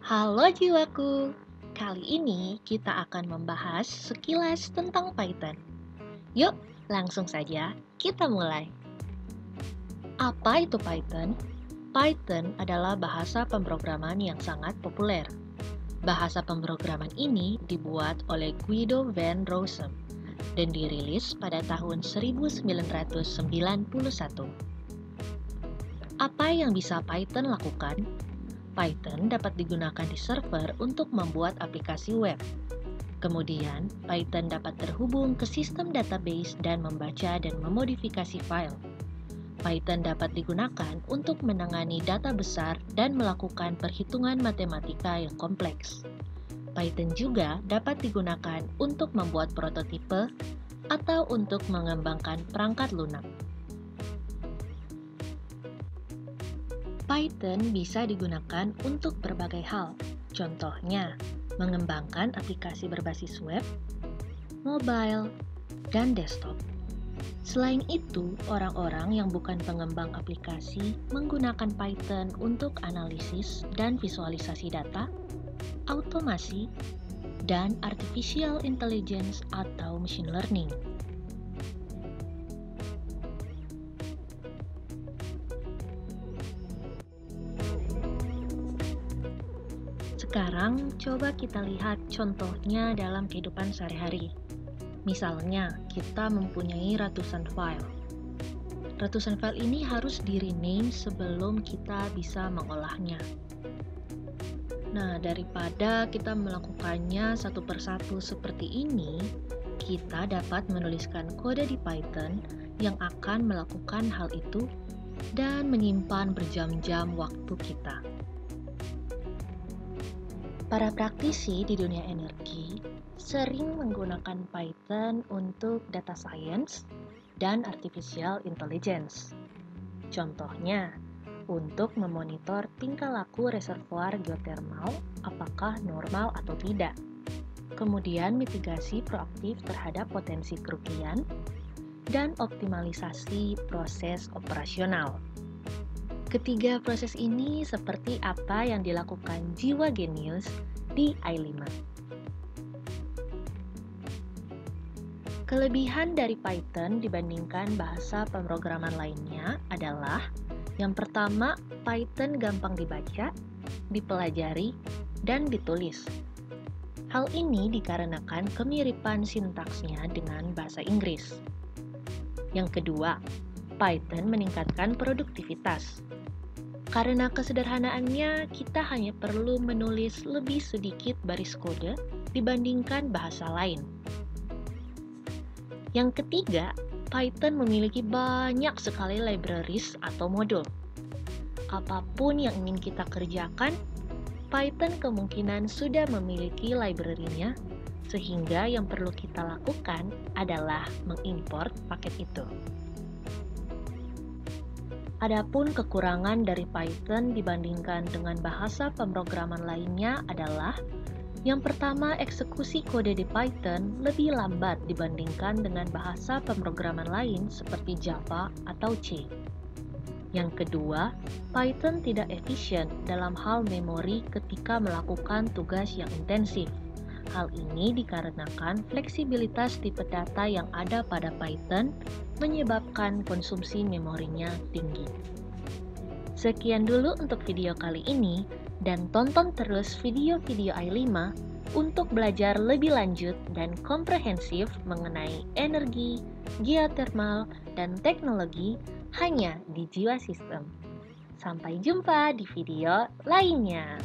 Halo jiwaku, kali ini kita akan membahas sekilas tentang Python. Yuk, langsung saja kita mulai. Apa itu Python? Python adalah bahasa pemrograman yang sangat populer. Bahasa pemrograman ini dibuat oleh Guido van Rossum dan dirilis pada tahun 1991. Apa yang bisa Python lakukan? Python dapat digunakan di server untuk membuat aplikasi web. Kemudian, Python dapat terhubung ke sistem database dan membaca dan memodifikasi file. Python dapat digunakan untuk menangani data besar dan melakukan perhitungan matematika yang kompleks. Python juga dapat digunakan untuk membuat prototipe atau untuk mengembangkan perangkat lunak. Python bisa digunakan untuk berbagai hal, contohnya mengembangkan aplikasi berbasis web, mobile, dan desktop. Selain itu, orang-orang yang bukan pengembang aplikasi menggunakan Python untuk analisis dan visualisasi data, automasi, dan artificial intelligence atau machine learning. Sekarang, coba kita lihat contohnya dalam kehidupan sehari-hari. Misalnya, kita mempunyai ratusan file. Ratusan file ini harus di-rename sebelum kita bisa mengolahnya. Nah, daripada kita melakukannya satu persatu seperti ini, kita dapat menuliskan kode di Python yang akan melakukan hal itu dan menyimpan berjam-jam waktu kita. Para praktisi di dunia energi sering menggunakan Python untuk data science dan artificial intelligence. Contohnya, untuk memonitor tingkah laku reservoir geothermal apakah normal atau tidak. Kemudian mitigasi proaktif terhadap potensi kerugian dan optimalisasi proses operasional. Ketiga proses ini seperti apa yang dilakukan jiwa genius di i5. Kelebihan dari Python dibandingkan bahasa pemrograman lainnya adalah yang pertama, Python gampang dibaca, dipelajari, dan ditulis. Hal ini dikarenakan kemiripan sintaksnya dengan bahasa Inggris. Yang kedua, Python meningkatkan produktivitas. Karena kesederhanaannya, kita hanya perlu menulis lebih sedikit baris kode dibandingkan bahasa lain. Yang ketiga, Python memiliki banyak sekali libraries atau modul. Apapun yang ingin kita kerjakan, Python kemungkinan sudah memiliki library-nya, sehingga yang perlu kita lakukan adalah mengimport paket itu. Adapun kekurangan dari Python dibandingkan dengan bahasa pemrograman lainnya adalah yang pertama, eksekusi kode di Python lebih lambat dibandingkan dengan bahasa pemrograman lain seperti Java atau C. Yang kedua, Python tidak efisien dalam hal memori ketika melakukan tugas yang intensif. Hal ini dikarenakan fleksibilitas tipe data yang ada pada Python menyebabkan konsumsi memorinya tinggi. Sekian dulu untuk video kali ini, dan tonton terus video-video i5 untuk belajar lebih lanjut dan komprehensif mengenai energi, geothermal, dan teknologi hanya di Jiwa Sistem. Sampai jumpa di video lainnya.